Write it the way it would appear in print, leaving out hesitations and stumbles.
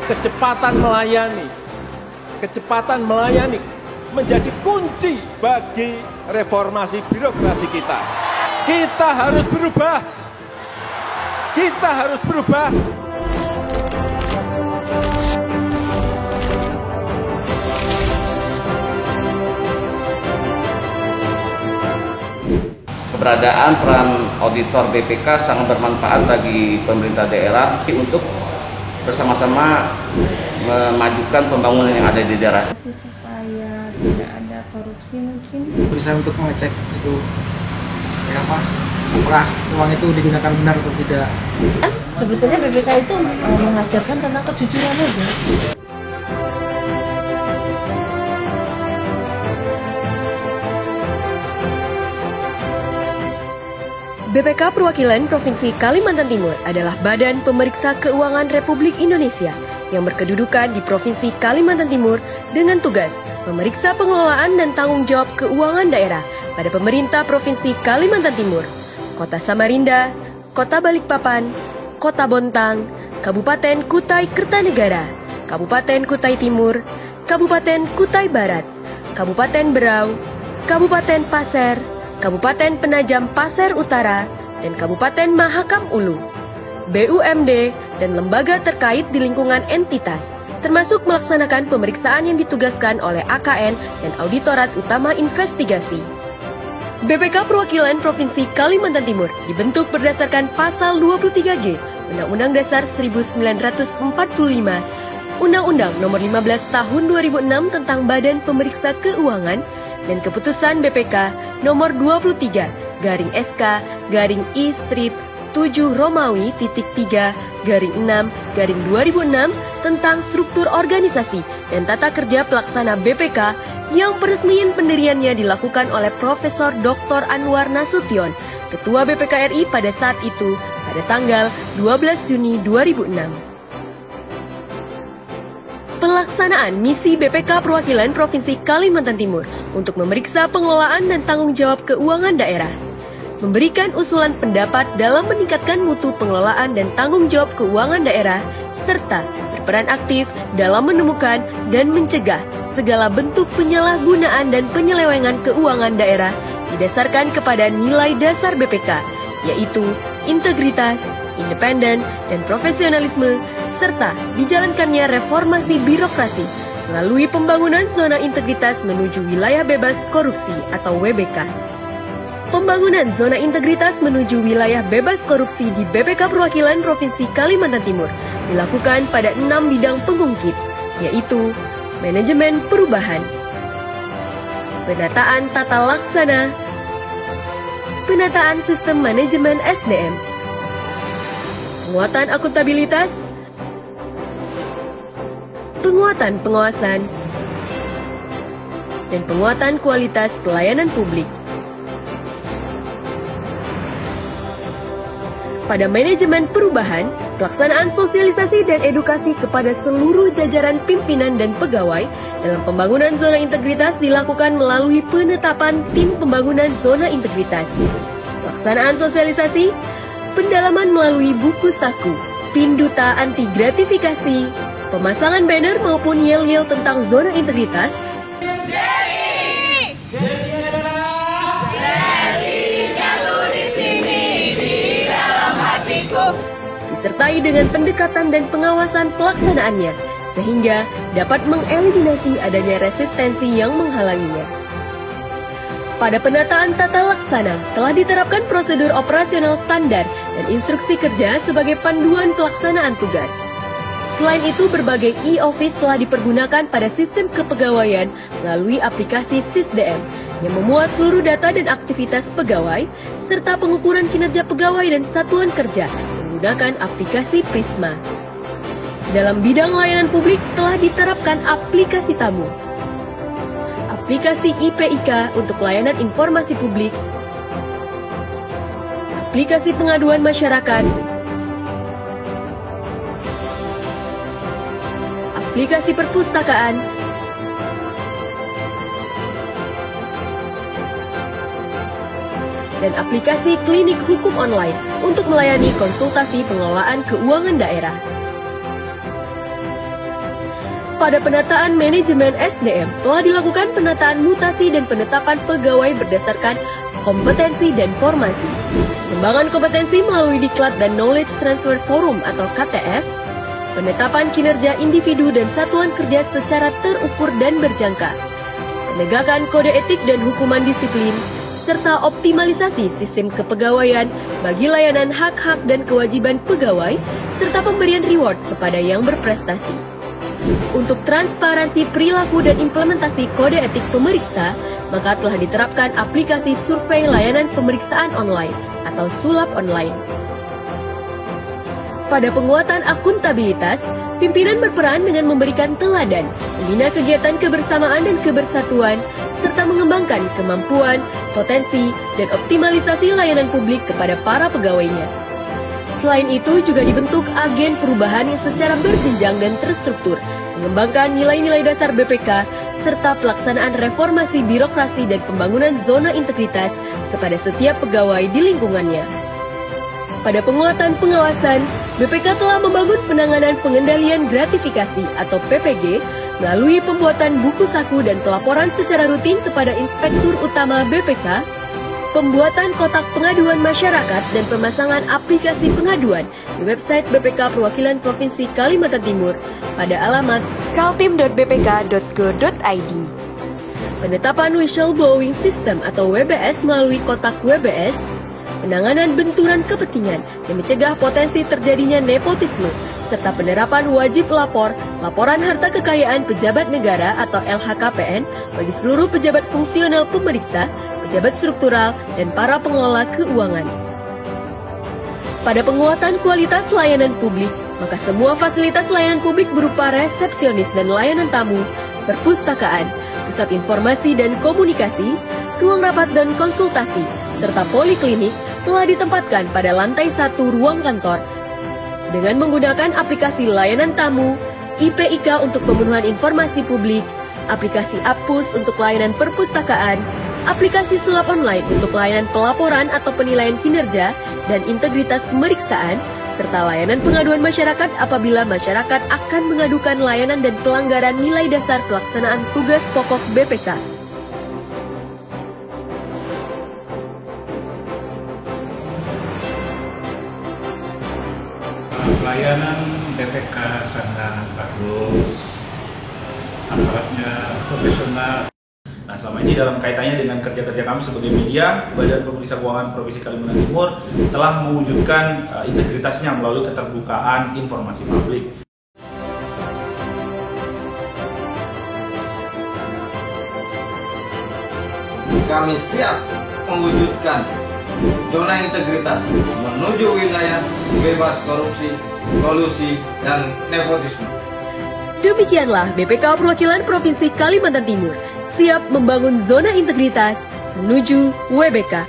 kecepatan melayani menjadi kunci bagi reformasi birokrasi kita. Kita harus berubah. Kita harus berubah. Keberadaan peran auditor BPK sangat bermanfaat bagi pemerintah daerah untuk bersama-sama memajukan pembangunan yang ada di daerah. Supaya tidak ada korupsi mungkin. Berusaha untuk mengecek itu apakah uang itu digunakan benar atau tidak. Sebetulnya BPK itu mengajarkan tentang kejujuran aja. BPK Perwakilan Provinsi Kalimantan Timur adalah Badan Pemeriksa Keuangan Republik Indonesia yang berkedudukan di Provinsi Kalimantan Timur dengan tugas memeriksa pengelolaan dan tanggung jawab keuangan daerah pada pemerintah Provinsi Kalimantan Timur, Kota Samarinda, Kota Balikpapan, Kota Bontang, Kabupaten Kutai Kertanegara, Kabupaten Kutai Timur, Kabupaten Kutai Barat, Kabupaten Berau, Kabupaten Pasir, Kabupaten Penajam Pasir Utara, dan Kabupaten Mahakam Ulu, BUMD, dan lembaga terkait di lingkungan entitas, termasuk melaksanakan pemeriksaan yang ditugaskan oleh AKN dan Auditorat Utama Investigasi. BPK Perwakilan Provinsi Kalimantan Timur dibentuk berdasarkan Pasal 23G Undang-Undang Dasar 1945, Undang-Undang Nomor 15 Tahun 2006 tentang Badan Pemeriksa Keuangan, dan Keputusan BPK Nomor 23/I/7-Romawi.3/6/2006 tentang struktur organisasi dan tata kerja pelaksana BPK yang peresmian pendiriannya dilakukan oleh Profesor Dr. Anwar Nasution, Ketua BPK RI pada saat itu pada tanggal 12 Juni 2006. Pelaksanaan misi BPK Perwakilan Provinsi Kalimantan Timur untuk memeriksa pengelolaan dan tanggung jawab keuangan daerah, memberikan usulan pendapat dalam meningkatkan mutu pengelolaan dan tanggung jawab keuangan daerah, serta berperan aktif dalam menemukan dan mencegah segala bentuk penyalahgunaan dan penyelewengan keuangan daerah didasarkan kepada nilai dasar BPK, yaitu integritas, independen, dan profesionalisme, serta dijalankannya reformasi birokrasi melalui pembangunan zona integritas menuju wilayah bebas korupsi atau WBK. Pembangunan zona integritas menuju wilayah bebas korupsi di BPK Perwakilan Provinsi Kalimantan Timur dilakukan pada 6 bidang pengungkit, yaitu manajemen perubahan, penataan tata laksana, penataan sistem manajemen SDM, penguatan akuntabilitas, penguatan pengawasan, dan penguatan kualitas pelayanan publik. Pada manajemen perubahan, pelaksanaan sosialisasi dan edukasi kepada seluruh jajaran pimpinan dan pegawai dalam pembangunan zona integritas dilakukan melalui penetapan tim pembangunan zona integritas. Pelaksanaan sosialisasi, pendalaman melalui buku saku, pinduta anti gratifikasi, pemasangan banner maupun yel-yel tentang zona integritas, disertai dengan pendekatan dan pengawasan pelaksanaannya, sehingga dapat mengeliminasi adanya resistensi yang menghalanginya. Pada penataan tata laksana, telah diterapkan prosedur operasional standar dan instruksi kerja sebagai panduan pelaksanaan tugas. Selain itu, berbagai e-office telah dipergunakan pada sistem kepegawaian melalui aplikasi SISDM yang memuat seluruh data dan aktivitas pegawai, serta pengukuran kinerja pegawai dan satuan kerja menggunakan aplikasi Prisma. Dalam bidang layanan publik telah diterapkan aplikasi tamu, aplikasi IPIK untuk layanan informasi publik, aplikasi pengaduan masyarakat, aplikasi perpustakaan, dan aplikasi klinik hukum online untuk melayani konsultasi pengelolaan keuangan daerah. Pada penataan manajemen SDM, telah dilakukan penataan mutasi dan penetapan pegawai berdasarkan kompetensi dan formasi. Pengembangan kompetensi melalui Diklat dan Knowledge Transfer Forum atau KTF, penetapan kinerja individu dan satuan kerja secara terukur dan berjangka, penegakan kode etik dan hukuman disiplin, serta optimalisasi sistem kepegawaian bagi layanan hak-hak dan kewajiban pegawai, serta pemberian reward kepada yang berprestasi. Untuk transparansi perilaku dan implementasi kode etik pemeriksa, maka telah diterapkan aplikasi survei layanan pemeriksaan online atau SULAP online. Pada penguatan akuntabilitas, pimpinan berperan dengan memberikan teladan, membina kegiatan kebersamaan dan kebersatuan, serta mengembangkan kemampuan, potensi, dan optimalisasi layanan publik kepada para pegawainya. Selain itu, juga dibentuk agen perubahan yang secara berjenjang dan terstruktur, mengembangkan nilai-nilai dasar BPK, serta pelaksanaan reformasi birokrasi dan pembangunan zona integritas kepada setiap pegawai di lingkungannya. Pada penguatan pengawasan, BPK telah membangun penanganan pengendalian gratifikasi atau PPG melalui pembuatan buku saku dan pelaporan secara rutin kepada Inspektur Utama BPK, pembuatan kotak pengaduan masyarakat dan pemasangan aplikasi pengaduan di website BPK Perwakilan Provinsi Kalimantan Timur pada alamat kaltim.bpk.go.id. Penetapan whistleblowing system atau WBS melalui kotak WBS, penanganan benturan kepentingan yang mencegah potensi terjadinya nepotisme, serta penerapan wajib lapor, laporan harta kekayaan pejabat negara atau LHKPN bagi seluruh pejabat fungsional pemeriksa, pejabat struktural, dan para pengelola keuangan. Pada penguatan kualitas layanan publik, maka semua fasilitas layanan publik berupa resepsionis dan layanan tamu, perpustakaan, pusat informasi dan komunikasi, ruang rapat dan konsultasi, serta poliklinik telah ditempatkan pada lantai 1 ruang kantor. Dengan menggunakan aplikasi layanan tamu, IPIK untuk pemenuhan informasi publik, aplikasi Apus untuk layanan perpustakaan, aplikasi SULAP online untuk layanan pelaporan atau penilaian kinerja dan integritas pemeriksaan, serta layanan pengaduan masyarakat apabila masyarakat akan mengadukan layanan dan pelanggaran nilai dasar pelaksanaan tugas pokok BPK. Pelayanan BPK sangat bagus, aparatnya profesional. Nah, selama ini dalam kaitannya dengan kerja-kerja kami sebagai media, Badan Pemeriksa Keuangan Provinsi Kalimantan Timur telah mewujudkan integritasnya melalui keterbukaan informasi publik. Kami siap mewujudkan zona integritas menuju wilayah bebas korupsi, kolusi, dan nepotisme. Demikianlah BPK Perwakilan Provinsi Kalimantan Timur siap membangun zona integritas menuju WBK.